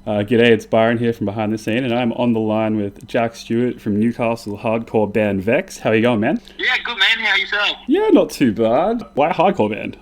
G'day, it's Byron here from Behind the Scene, and I'm on the line with Jack Stewart from Newcastle hardcore band Vex. How are you going, man? Yeah, good man. How yourself? Yeah, not too bad. Why hardcore band?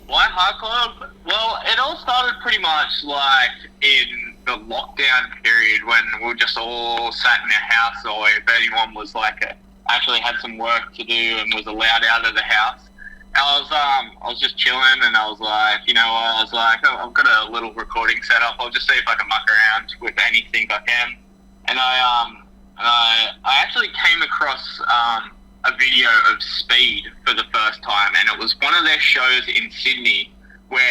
Why hardcore? Well, it all started pretty much like in the lockdown period when we were just all sat in our house, or if anyone was actually had some work to do and was allowed out of the house. I was just chilling, and I was like, oh, I've got a little recording set up. I'll just see if I can muck around with anything I can. And I actually came across a video of Speed for the first time, and it was one of their shows in Sydney where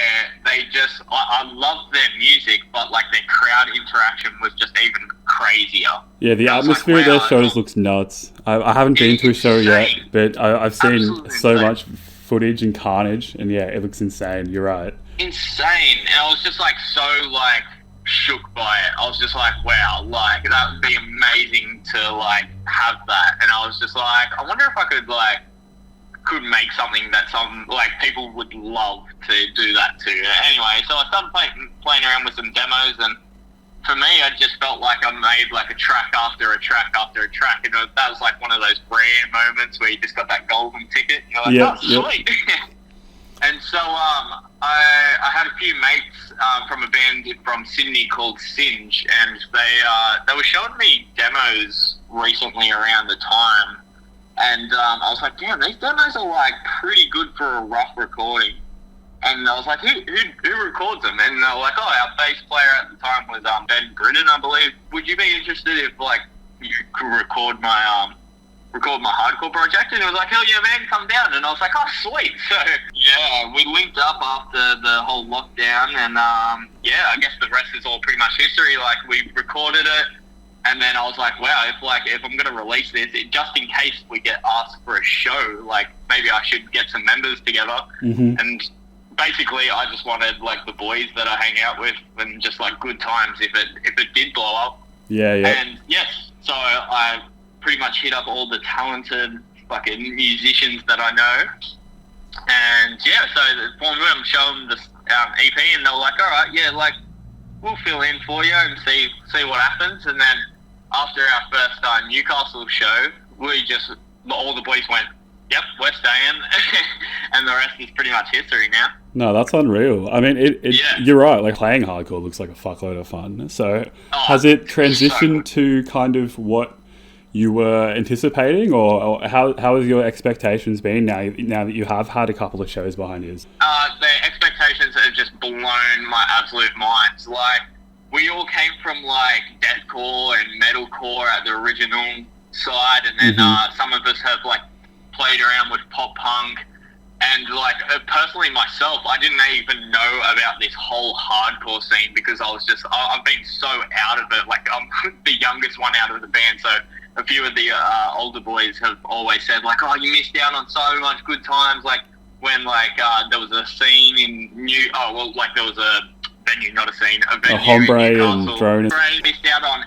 I loved their music, but like their crowd interaction was just even crazier. Yeah, the atmosphere of their shows looks nuts. I haven't been to a show yet, but I've seen so much footage and carnage, and yeah, it looks insane. You're right. Insane. And I was just shook by it. I was just like, wow, that would be amazing to have that. And I was just like, I wonder if I could make something that some people would love to do that to. Anyway, so I started playing around with some demos, and for me, I just felt like I made a track after a track after a track, and that was one of those rare moments where you just got that golden ticket, and you're like, sweet. And so I had a few mates from a band from Sydney called Synge, and they were showing me demos recently around the time, and I was like, damn, these demos are pretty good for a rough recording. And I was like, who records them? And they were like, oh, our bass player at the time was Ben Britton, I believe. Would you be interested if you could record my hardcore project? And he was like, hell yeah, man, come down. And I was like, oh, sweet. So yeah, we linked up after the whole lockdown, and I guess the rest is all pretty much history. We recorded it, and then I was like, wow, if I'm gonna release this, just in case we get asked for a show, maybe I should get some members together. Mm-hmm. And basically, I just wanted the boys that I hang out with, and just good times if it did blow up. Yeah. And yes, so I pretty much hit up all the talented fucking musicians that I know, and yeah, so for them, show them the EP, and they were like, all right, yeah, we'll fill in for you and see what happens. And then after our first Newcastle show, all the boys went, yep, we're staying, and the rest is pretty much history now. No, that's unreal. I mean, you're right, playing hardcore looks like a fuckload of fun. So has it transitioned to kind of what you were anticipating, or how has your expectations been now that you have had a couple of shows behind you? The expectations have just blown my absolute minds. We all came from deathcore and metalcore at the original side, and then some of us have played around with pop punk, and personally myself, I didn't even know about this whole hardcore scene because I've been so out of it. I'm the youngest one out of the band, so a few of the older boys have always said oh, you missed out on so much good times, when there was a scene in there was a venue, not a scene, a venue, Hombre and Drone. Missed out on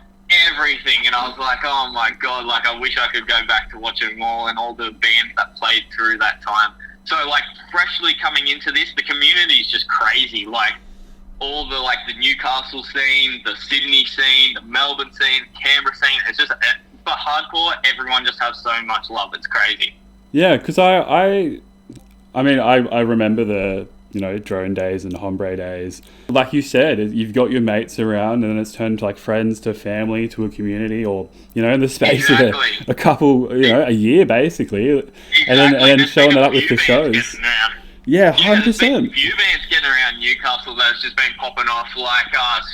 everything, and I was like, oh my god, I wish I could go back to watching them all the bands that played through that time. So freshly coming into this, the community is just crazy. All the the Newcastle scene, the Sydney scene, the Melbourne scene, Canberra scene, it's just for hardcore, everyone just has so much love. It's crazy. Yeah, because I remember the drone days and Hombre days. Like you said, you've got your mates around, and then it's turned to friends to family to a community, or in the space of a couple, a year basically, and then showing that up with the shows. Yeah, 100%. There's been a few bands getting around Newcastle that's just been popping off,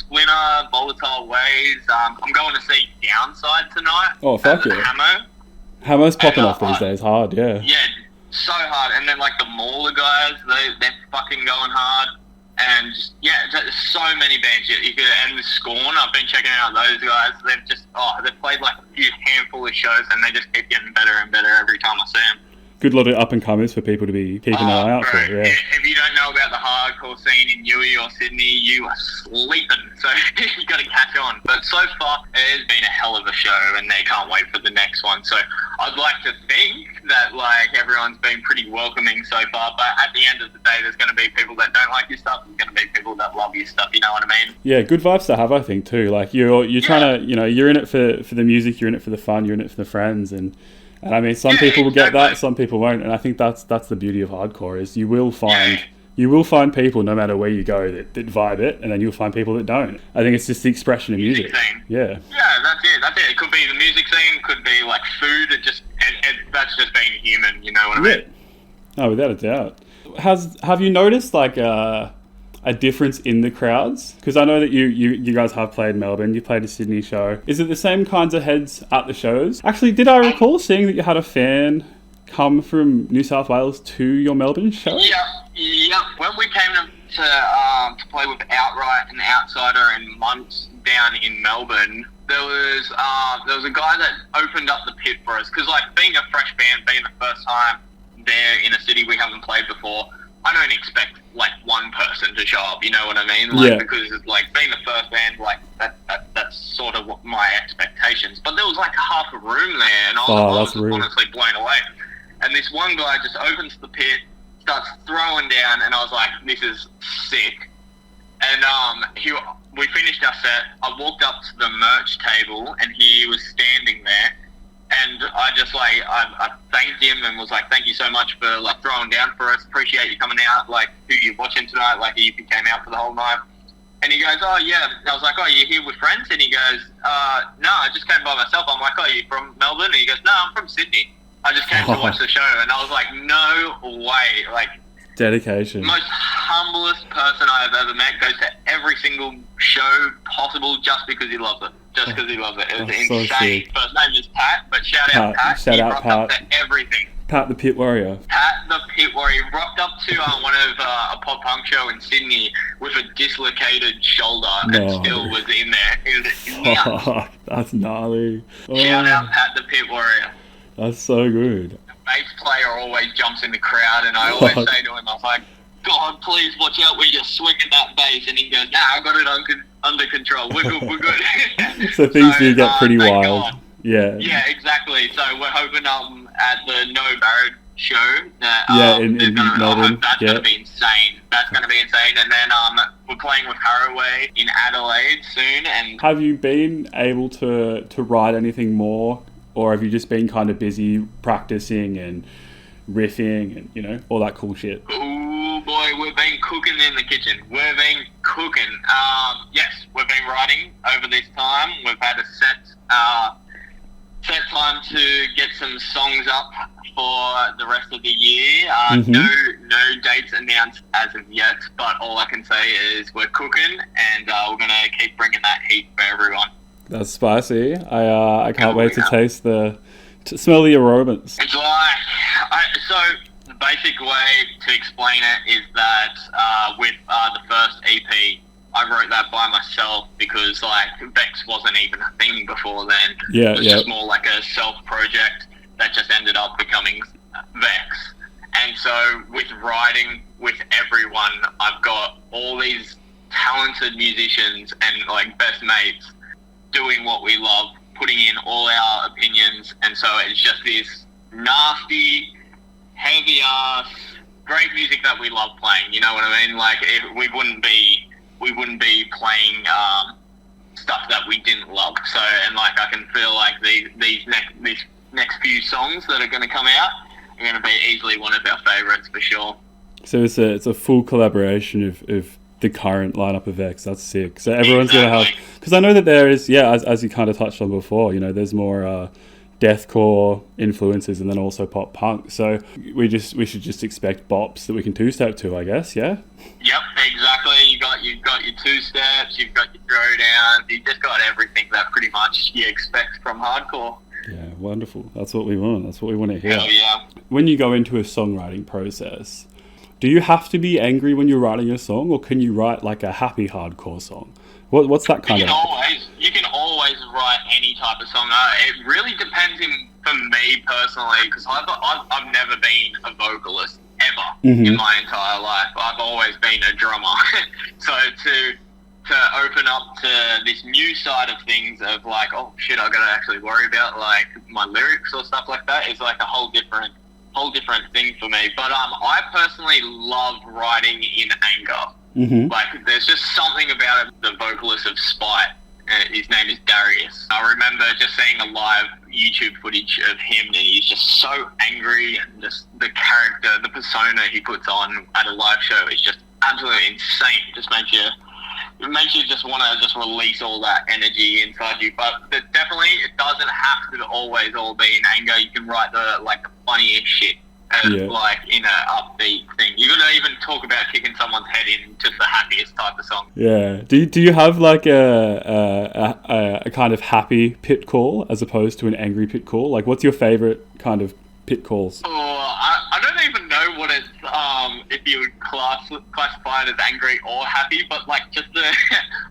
Splinter, Volatile Ways. I'm going to see Downside tonight. Oh, fuck yeah. Hamo's popping off these days hard, yeah. Yeah, so hard. And then the Mauler guys, they're fucking going hard. And there's so many bands. And the Scorn, I've been checking out those guys. They've played a few handful of shows, and they just keep getting better and better every time I see them. Good lot of up-and-comers for people to be keeping an eye out for, yeah. If you don't know about the hardcore scene in Newey or Sydney, you are sleeping, so you got to catch on. But so far, it has been a hell of a show, and they can't wait for the next one. So I'd like to think that like everyone's been pretty welcoming so far. But at the end of the day, there's going to be people that don't like your stuff. There's going to be people that love your stuff. You know what I mean? Yeah, good vibes to have, I think, too. Like you're trying to, you're in it for the music, you're in it for the fun, you're in it for the friends, and I mean, some people will get that, some people won't, and I think that's the beauty of hardcore is you will find people no matter where you go that vibe it, and then you'll find people that don't. I think it's just the expression of music. Scene. Yeah. Yeah, that's it. It could be the music scene, could be like food. That's just being human. You know what I mean? Oh, without a doubt. Have you noticed like a difference in the crowds? Because I know that you guys have played Melbourne, you played a Sydney show. Is it the same kinds of heads at the shows? Actually, did I recall seeing that you had a fan come from New South Wales to your Melbourne show? Yeah. When we came to play with Outright and Outsider and Months down in Melbourne, there was a guy that opened up the pit for us. Because like being a fresh band, being the first time there in a city we haven't played before, I don't expect like one person to show up. You know what I mean? Like because like being the first band, like that's sort of what my expectations. But there was like half a room there, and I was honestly blown away. And this one guy just opens the pit, starts throwing down, and I was like, this is sick. And we finished our set. I walked up to the merch table, and he was standing there. And I just like, I thanked him and was like, thank you so much for like throwing down for us. Appreciate you coming out. Like, who you watching tonight? Like, he came out for the whole night. And he goes, oh, yeah. I was like, oh, you here with friends? And he goes, no, I just came by myself. I'm like, oh, you from Melbourne? And he goes, no, I'm from Sydney. I just came to watch the show. And I was like, no way. Like, dedication. Most humblest person I've ever met, goes to every single show possible just because he loves it. Just because he loves it. It was insane. So First name is Pat, but shout out Pat. He rocked up to everything. Pat the Pit Warrior. Pat the Pit Warrior. He rocked up to one of a pop punk show in Sydney with a dislocated shoulder and still was in there. It was nuts. That's gnarly. Shout out Pat the Pit Warrior. That's so good. The bass player always jumps in the crowd, and I always say to him, I was like, God, please watch out where you're swinging that bass. And he goes, nah, I got it under control. We're good. So things do get pretty wild. God. Yeah. Yeah, exactly. So we're hoping at the No Barrett show that in Melbourne. That's going to be insane. That's going to be insane. And then we're playing with Haraway in Adelaide soon. And have you been able to write anything more, or have you just been kind of busy practicing and riffing and all that cool shit? Oh boy, we've been cooking in the kitchen. We've been cooking. Yes, we've been writing over this time. We've had a set time to get some songs up for the rest of the year. No dates announced as of yet, but all I can say is we're cooking, and we're gonna keep bringing that heat for everyone. That's spicy. I can't wait to smell the aromas. It's like, so the basic way to explain it is that with the first EP, I wrote that by myself because like Vex wasn't even a thing before then. It was just more like a self project that just ended up becoming Vex. And so with writing with everyone, I've got all these talented musicians and like best mates doing what we love, putting in all our opinions, and so it's just this nasty, heavy ass, great music that we love playing. You know what I mean? Like we wouldn't be playing stuff that we didn't love. So, and like I can feel like these next few songs that are going to come out are going to be easily one of our favourites for sure. So it's a full collaboration of the current lineup of X. That's sick. So everyone's going to have, because I know that there is, as you kind of touched on before, there's more deathcore influences and then also pop punk. So we should just expect bops that we can two-step to, I guess. Yeah. Yep, exactly. You've got your two steps, you've got your throwdowns, you just got everything that pretty much you expect from hardcore. Yeah, wonderful. That's what we want. That's what we want to hear. Hell yeah. When you go into a songwriting process, do you have to be angry when you're writing a song, or can you write like a happy hardcore song? What's that kind of? You can always write any type of song. It really depends for me personally, because I've never been a vocalist ever in my entire life. I've always been a drummer. So to open up to this new side of things of like, oh shit, I gotta actually worry about like my lyrics or stuff like that is like a whole different whole different thing for me. But I personally love writing in anger. Mm-hmm. Like, there's just something about it. The vocalist of Spite, his name is Darius. I remember just seeing a live YouTube footage of him, and he's just so angry, and just the character, the persona he puts on at a live show is just absolutely insane. It just makes you just want to just release all that energy inside you. But definitely, it doesn't have to always all be in anger. You can write the funniest shit. Like in a upbeat thing. You could even talk about kicking someone's head in just the happiest type of song. Yeah. Do you have like a kind of happy pit call as opposed to an angry pit call? Like, what's your favorite kind of pit calls? Oh, I don't even know what it's if you would classify it as angry or happy, but just the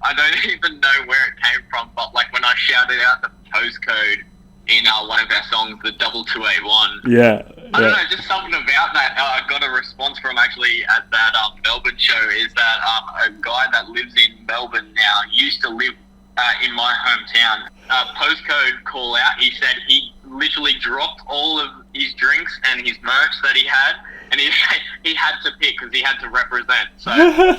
I don't even know where it came from. But when I shouted out the postcode in one of our songs, the 2281. Yeah. I don't know, just something about that. I got a response from actually at that Melbourne show, is that a guy that lives in Melbourne now used to live in my hometown. Postcode call out, he said he literally dropped all of his drinks and his merch that he had, and he had to pick because he had to represent. So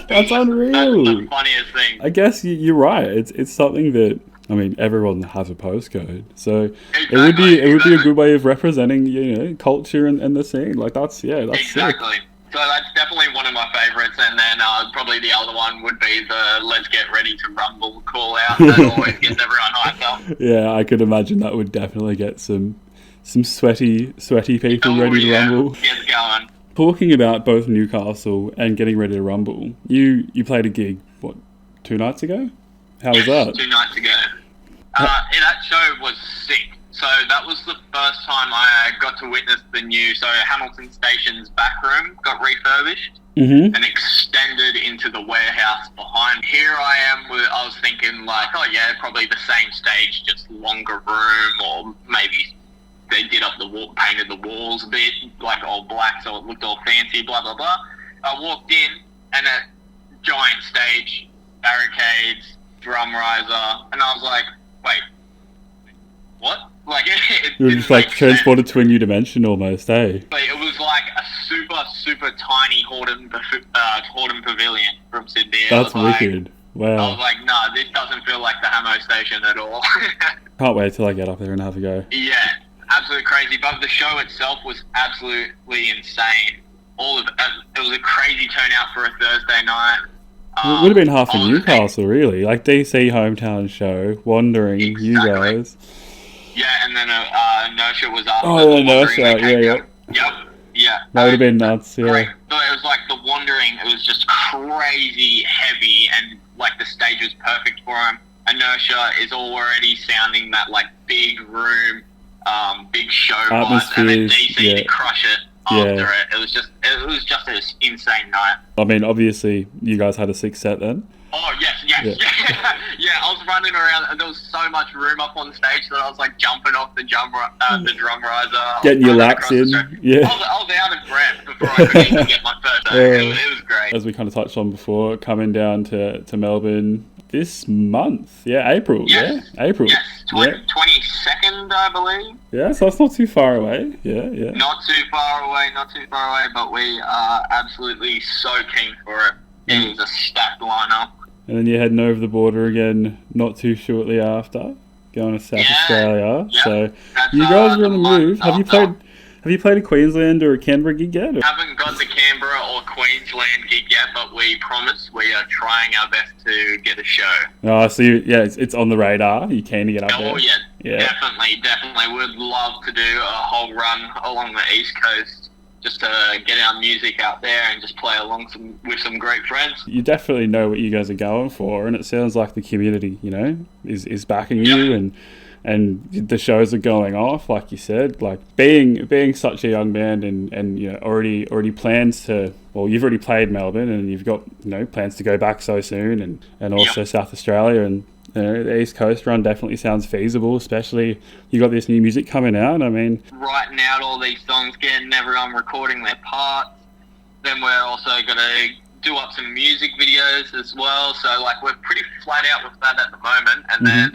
that's unreal. That's the funniest thing. I guess you're right. It's something that, I mean, everyone has a postcode, so exactly, it would be a good way of representing, culture and the scene. That's exactly. Sick. So that's definitely one of my favourites, and then probably the other one would be the "Let's Get Ready to Rumble" call out. That always gets everyone hyped up. Yeah, I could imagine that would definitely get some sweaty people ready to rumble. Get going. Talking about both Newcastle and getting ready to rumble, you played a gig 2 nights ago? How was that? 2 nights ago. That show was sick. So that was the first time I got to witness the new. So Hamilton Station's back room got refurbished and extended into the warehouse behind. Here I am. I was thinking probably the same stage, just longer room, or maybe they did up painted the walls a bit, all black, so it looked all fancy. Blah blah blah. I walked in, and a giant stage, barricades, drum riser, and I was like, wait, what? You were just transported to a new dimension almost, eh? It was like a super, super tiny Hordern Pavilion from Sydney. That's wicked. Wow. I was like, nah, this doesn't feel like the Hamo Station at all. Can't wait till I get up there and have a go. Yeah, absolutely crazy. But the show itself was absolutely insane. It was a crazy turnout for a Thursday night. It would have been half of Newcastle, really. DC hometown show, wandering, exactly. You guys. Yeah, and then Inertia was up. Oh, Inertia, yeah. Yeah. That would have been nuts, yeah. Great. So it was the Wandering, it was just crazy heavy, and the stage was perfect for him. Inertia is already sounding that big room, big show vibes, and then DC to crush it after it. It was just an insane night. I mean, obviously, you guys had a 6 set then. Oh, yes. Yeah, I was running around, and there was so much room up on stage that I was jumping off the drum riser. Getting your laps in. Yeah. I was out of breath before I could even get my first. It was great. As we kind of touched on before, coming down to Melbourne this month. Yeah, April. Yes. Yeah, April. Yes, 22nd, I believe. Yeah, so it's not too far away. Yeah. Not too far away, but we are absolutely so keen for it. It was a stacked lineup. And then you're heading over the border again not too shortly after, going to South Australia. Yep. So you guys are on the move. Have you played a Queensland or a Canberra gig yet? Haven't got the Canberra or Queensland gig yet, but we promise we are trying our best to get a show. Oh, so it's on the radar. You keen to get up there? Oh yeah, definitely. We'd love to do a whole run along the East Coast, just to get our music out there and just play along with some great friends. You definitely know what you guys are going for, and it sounds like the community, is backing you, and the shows are going off, like you said. Being such a young band, and already plans to. Well, you've already played Melbourne, and you've got plans to go back so soon, and also South Australia, and the East Coast run definitely sounds feasible, especially you got this new music coming out. I mean, writing out all these songs, getting everyone recording their parts. Then we're also going to do up some music videos as well. So we're pretty flat out with that at the moment, and then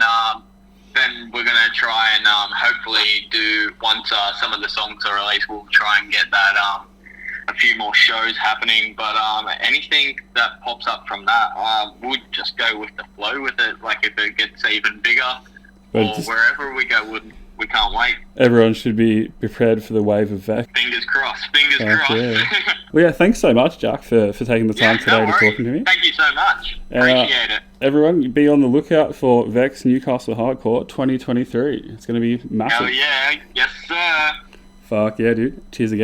we're going to try and hopefully hopefully do once some of the songs are released. We'll try and get that a few more shows happening. But anything that pops up from that, we'll just go with the flow with it. Like if it gets even bigger, or wherever we go, we can't wait. Everyone should be prepared for the wave of Vex. Fingers crossed. Fingers crossed. Yeah. Well, yeah, thanks so much, Jack, for taking the time today to talking to me. Thank you so much. Appreciate it. Everyone, be on the lookout for Vex Newcastle Hardcore 2023. It's going to be massive. Hell yeah. Yes, sir. Fuck yeah, dude. Cheers again.